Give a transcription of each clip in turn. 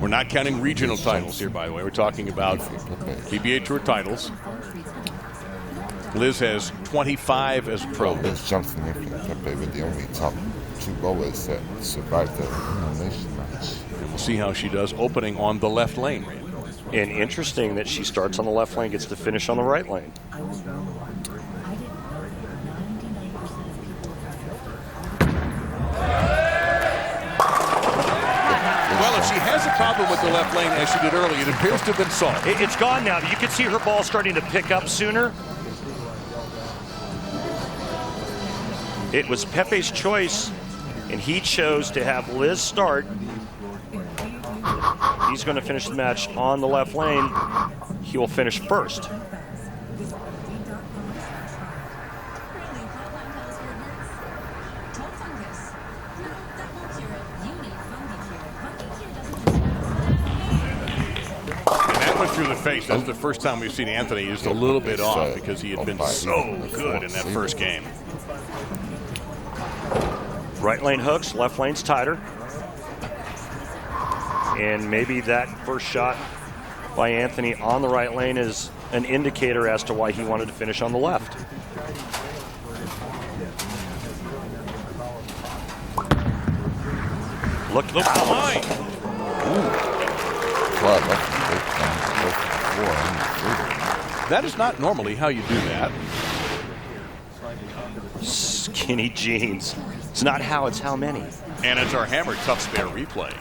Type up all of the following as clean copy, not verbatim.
We're not counting regional titles here, by the way. We're talking about PBA Tour titles. Liz has 25 as a pro. Liz Johnson and Pepe were the only top 2 bowlers that survived the elimination match. And we'll see how she does opening on the left lane. And interesting that she starts on the left lane, gets to finish on the right lane. Well, if she has a problem with the left lane, as she did earlier, it appears to have been solved. It's gone now. You can see her ball starting to pick up sooner. It was Pepe's choice, and he chose to have Liz start. He's going to finish the match on the left lane. He will finish first. Through the face. That's the first time we've seen Anthony just a little bit off because he had been so good in that first game. Right lane hooks, left lane's tighter. And maybe that first shot by Anthony on the right lane is an indicator as to why he wanted to finish on the left. Look behind. That is not normally how you do that. Skinny jeans. It's not how, it's how many. And it's our Hammer Tough Spare replay.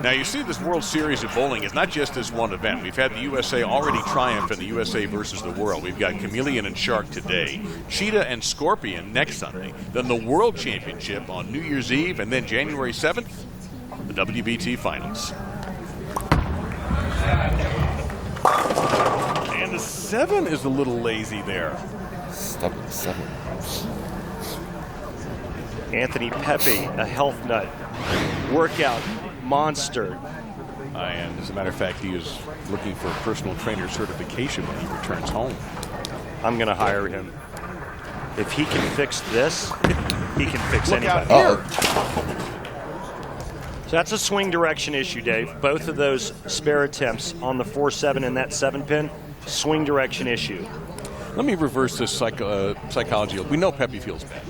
Now you see this World Series of Bowling is not just this one event. We've had the USA already triumph in the USA versus the World. We've got Chameleon and Shark today, Cheetah and Scorpion next Sunday, then the World Championship on New Year's Eve, and then January 7th, the WBT Finals. And the 7 is a little lazy there. Stubborn 7. Anthony Pepe, a health nut, workout monster. And as a matter of fact, he is looking for a personal trainer certification when he returns home. I'm going to hire him. If he can fix this, he can fix Look anybody. out here. So that's a swing direction issue, Dave. Both of those spare attempts on the 4-7 and that 7-pin, swing direction issue. Let me reverse this psychology. We know Pepe feels bad.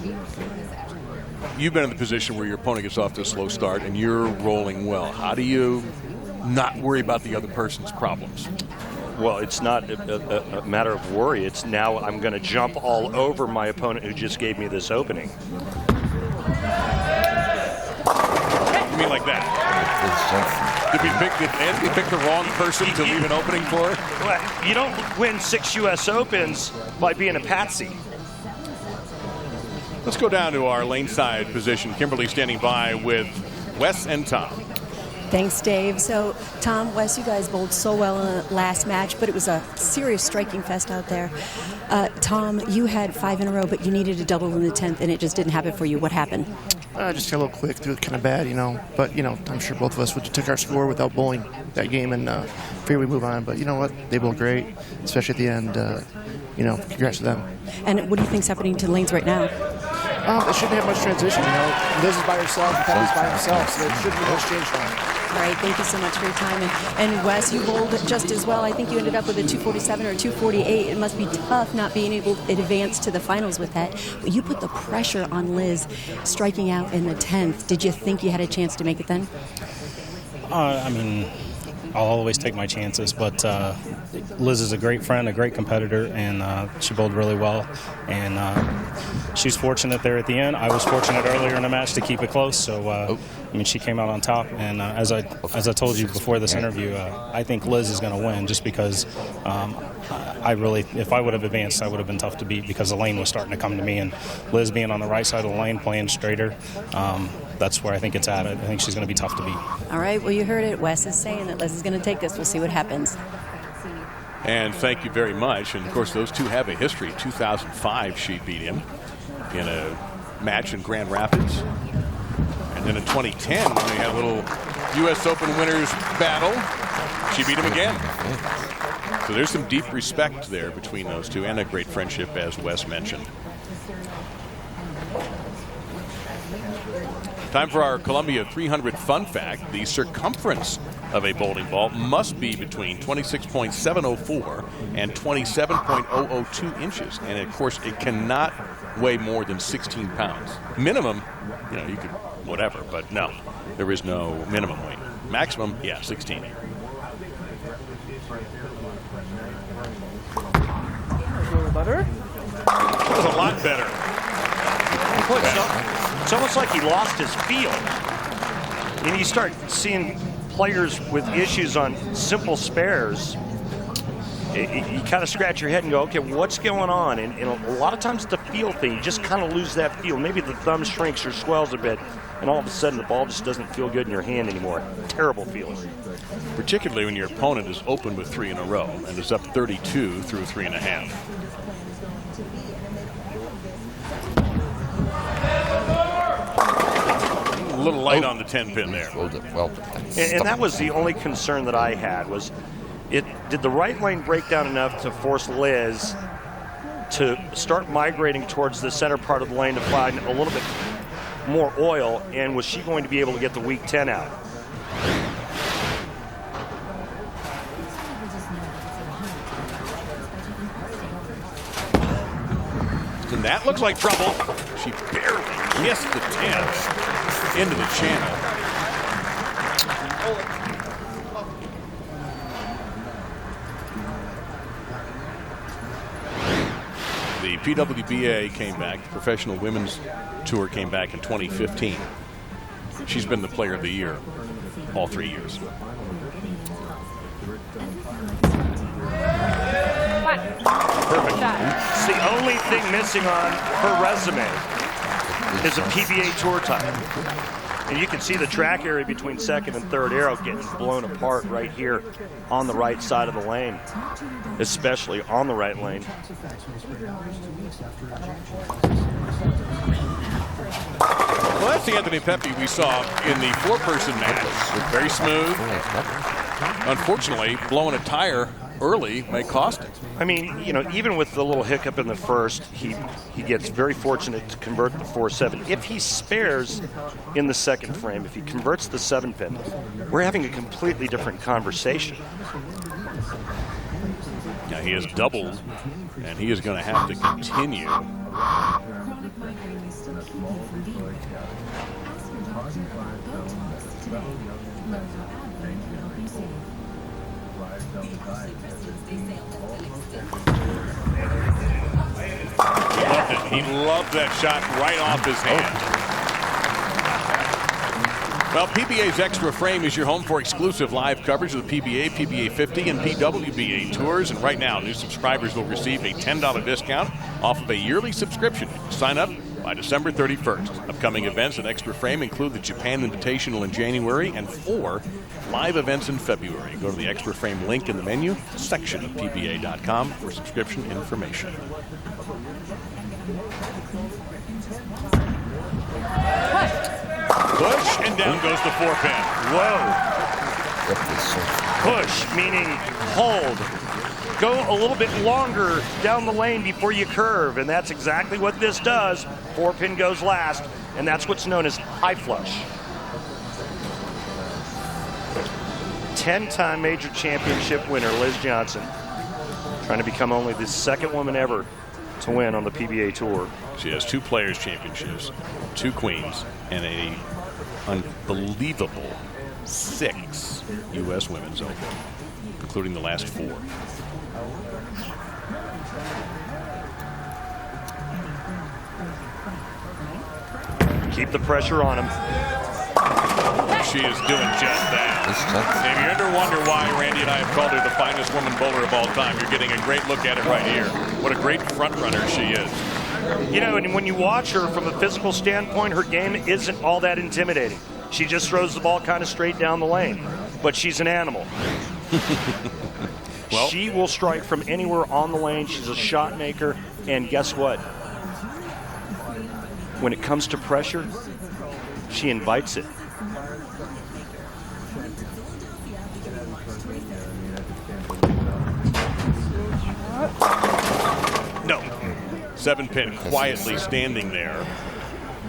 You've been in the position where your opponent gets off to a slow start and you're rolling well. How do you not worry about the other person's problems? Well, it's not a matter of worry. It's now I'm going to jump all over my opponent who just gave me this opening. You mean like that? Did Anthony pick the wrong person to leave an opening for? Well, you don't win 6 U.S. Opens by being a patsy. Let's go down to our lane side position. Kimberly standing by with Wes and Tom. Thanks, Dave. So, Tom, Wes, you guys bowled so well in the last match, but it was a serious striking fest out there. Tom, you had 5 in a row, but you needed a double in the 10th, and it just didn't happen for you. What happened? Just got a little quick. It was kind of bad, But, I'm sure both of us would have took our score without bowling that game, and figured we move on. But you know what? They bowled great, especially at the end. Congrats to them. And what do you think's happening to the lanes right now? It shouldn't have much transition, Liz is by herself, Pepe's by himself, so there shouldn't be much change now. All right, thank you so much for your time. And Wes, you bowled just as well. I think you ended up with a 247 or 248. It must be tough not being able to advance to the finals with that. But you put the pressure on Liz striking out in the 10th. Did you think you had a chance to make it then? I'll always take my chances, but Liz is a great friend, a great competitor, and she bowled really well. And she was fortunate there at the end. I was fortunate earlier in the match to keep it close. So, she came out on top. And as I told you before this interview, I think Liz is going to win just because if I would have advanced, I would have been tough to beat because the lane was starting to come to me. And Liz being on the right side of the lane, playing straighter, that's where I think it's at. I think she's going to be tough to beat. All right, well, you heard it. Wes is saying that Liz is going to take this. We'll see what happens. And thank you very much. And, of course, those two have a history. 2005, she beat him in a match in Grand Rapids. And then in 2010, when they had a little U.S. Open winners battle, she beat him again. So there's some deep respect there between those two and a great friendship, as Wes mentioned. Time for our Columbia 300 fun fact. The circumference of a bowling ball must be between 26.704 and 27.002 inches. And of course, it cannot weigh more than 16 pounds. Minimum, you know, you could whatever, but no, there is no minimum weight. Maximum, yeah, 16. A little better. That was a lot better. It's almost like he lost his feel. And you start seeing players with issues on simple spares. You kind of scratch your head and go, okay, what's going on? And a lot of times it's the feel thing. You just kind of lose that feel. Maybe the thumb shrinks or swells a bit, and all of a sudden the ball just doesn't feel good in your hand anymore. Terrible feeling. Particularly when your opponent is open with 3 in a row and is up 32 through 3.5. A little light on the 10 pin there. Well, And that was the only concern that I had was, did the right lane break down enough to force Liz to start migrating towards the center part of the lane to find a little bit more oil, and was she going to be able to get the weak 10 out? And that looks like trouble. She barely missed the 10 into the channel. The PWBA came back. The Professional Women's Tour came back in 2015. She's been the player of the year all 3 years. Perfect. It's the only thing missing on her resume is a PBA Tour title. And you can see the track area between second and third arrow getting blown apart right here on the right side of the lane, especially on the right lane. Well, that's the Anthony Pepe we saw in the 4-person match. Very smooth. Unfortunately, blowing a tire early may cost it. I mean, you know, even with the little hiccup in the first, he gets very fortunate to convert the 4-7. If he spares in the second frame, if he converts the 7-pin, we're having a completely different conversation. Now he has doubled, and he is going to have to continue. He loved that shot right off his hand. Well, PBA's Extra Frame is your home for exclusive live coverage of the PBA, PBA 50, and PWBA tours. And right now, new subscribers will receive a $10 discount off of a yearly subscription. Sign up by December 31st. Upcoming events at Extra Frame include the Japan Invitational in January and 4 live events in February. Go to the Extra Frame link in the menu section of PBA.com for subscription information. Push, and down goes the 4-pin. Whoa. Push, meaning hold. Go a little bit longer down the lane before you curve, and that's exactly what this does. 4-pin goes last, and that's what's known as high flush. 10-time major championship winner, Liz Johnson, trying to become only the second woman ever to win on the PBA Tour. She has 2 Players Championships, 2 Queens, and a unbelievable 6 U.S. Women's Open, including the last 4. Keep the pressure on him. She is doing just that. If you're ever wonder why Randy and I have called her the finest woman bowler of all time, you're getting a great look at it right here. What a great front runner she is. You know, and when you watch her from a physical standpoint, her game isn't all that intimidating. She just throws the ball kind of straight down the lane. But she's an animal. Well, she will strike from anywhere on the lane. She's a shot maker. And guess what? When it comes to pressure, she invites it. no. 7-pin quietly standing there.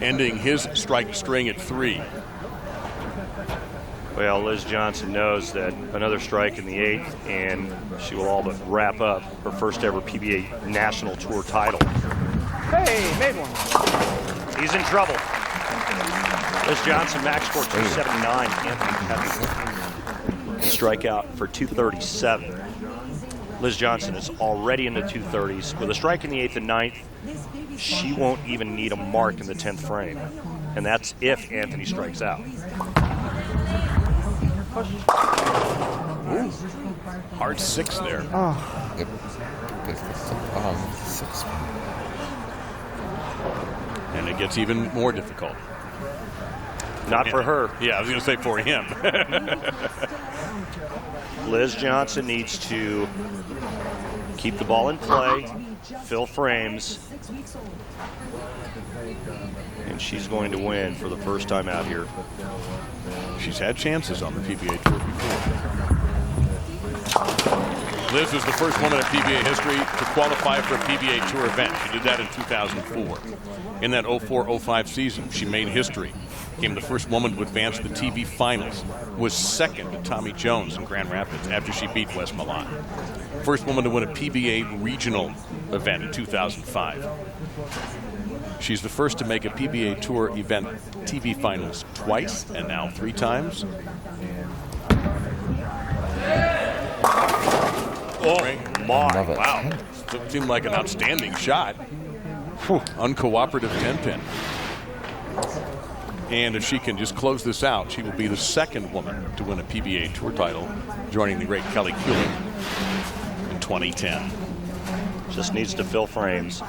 ending his strike string at 3. Well, Liz Johnson knows that another strike in the 8th, and she will all but wrap up her first ever PBA National Tour title. Hey, made one. He's in trouble. Liz Johnson, max score 279. Anthony Pepe, strikeout for 237. Liz Johnson is already in the 230s. With a strike in the 8th and 9th, she won't even need a mark in the 10th frame. And that's if Anthony strikes out. Ooh. Hard 6 there. Yep. Six. And it gets even more difficult. Not for her. Yeah, I was going to say for him. Liz Johnson needs to keep the ball in play, fill frames, and she's going to win for the first time out here. She's had chances on the PBA Tour before. Liz was the first woman in PBA history to qualify for a PBA Tour event. She did that in 2004. In that 04-05 season, she made history. Became the first woman to advance to the TV finals. Was second to Tommy Jones in Grand Rapids after she beat Wes Milan. First woman to win a PBA regional event in 2005. She's the first to make a PBA Tour event TV finals twice, and now 3 times. Oh my, wow. It seemed like an outstanding shot. Whew. Uncooperative 10-pin. And if she can just close this out, she will be the second woman to win a PBA Tour title, joining the great Kelly Kulick in 2010. Just needs to fill frames,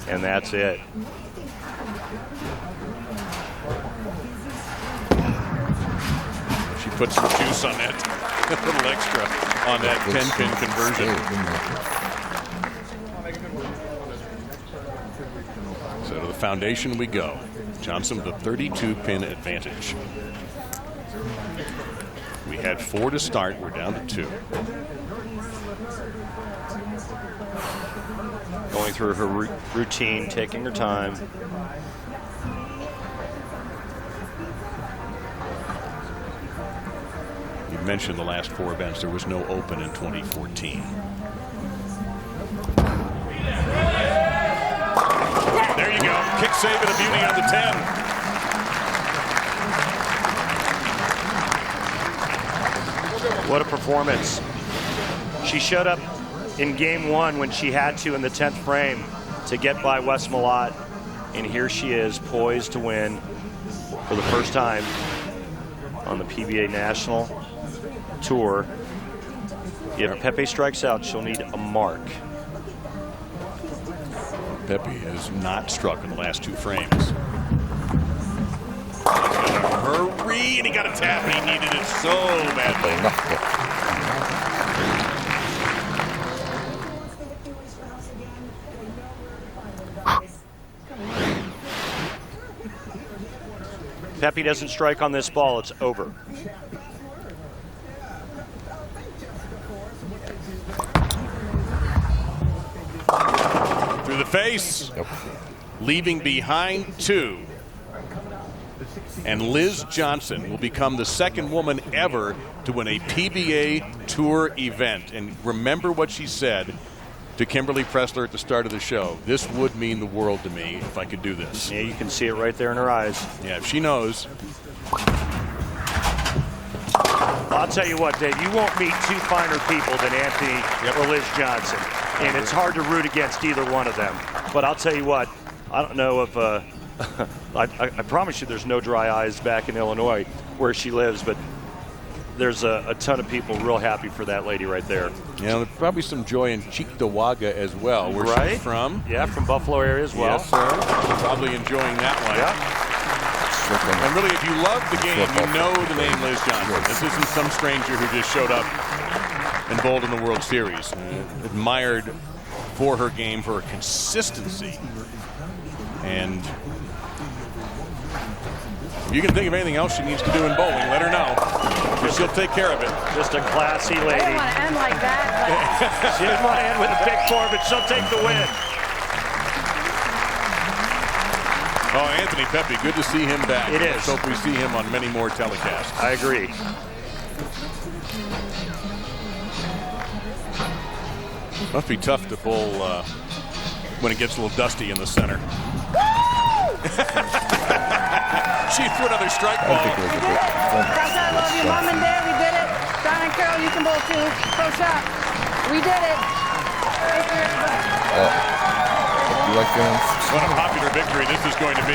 and that's it. She put some juice on that, a little extra on that 10-pin conversion. So to the foundation we go. Johnson with a 32-pin advantage. We had 4 to start. We're down to 2. Going through her routine, taking her time. You mentioned the last 4 events. There was no Open in 2014. There you go. Kick save and a beauty on the 10. What a performance. She showed up in game 1 when she had to in the 10th frame to get by Wes Milan. And here she is, poised to win for the first time on the PBA National Tour. If Pepe strikes out, she'll need a mark. Pepe has not struck in the last 2 frames. He's gonna hurry, and he got a tap, and he needed it so badly. Pepe doesn't strike on this ball, it's over. Through the face, leaving behind 2. And Liz Johnson will become the second woman ever to win a PBA Tour event. And remember what she said to Kimberly Pressler at the start of the show. This would mean the world to me if I could do this. Yeah, you can see it right there in her eyes. Yeah, if she knows. I'll tell you what, Dave, you won't meet 2 finer people than Anthony or Liz Johnson. And it's hard to root against either one of them. But I'll tell you what, I don't know if, I promise you there's no dry eyes back in Illinois where she lives, but there's a ton of people real happy for that lady right there. Yeah, there's probably some joy in Cheektowaga as well, where she's from. Yeah, from Buffalo area as well. Yes, sir. Probably enjoying that one. Yeah. And really, if you love the game, you know the name Liz Johnson. This isn't some stranger who just showed up and bowled in the World Series. Admired for her game, for her consistency. And if you can think of anything else she needs to do in bowling, let her know. She'll take care of it. Just a classy lady. I didn't want to end like that. She didn't want to end with a big 4, but she'll take the win. Oh, Anthony Pepe, good to see him back. It is. Let's hope we see him on many more telecasts. I agree. Must be tough to bowl when it gets a little dusty in the center. She threw another strike I ball. think it was a bit. Coach, I love you. Mom and Dad, we did it. Don and Carol, you can bowl too. Coach Shop, we did it. Thank you, everybody. You like fans? What a popular victory this is going to be.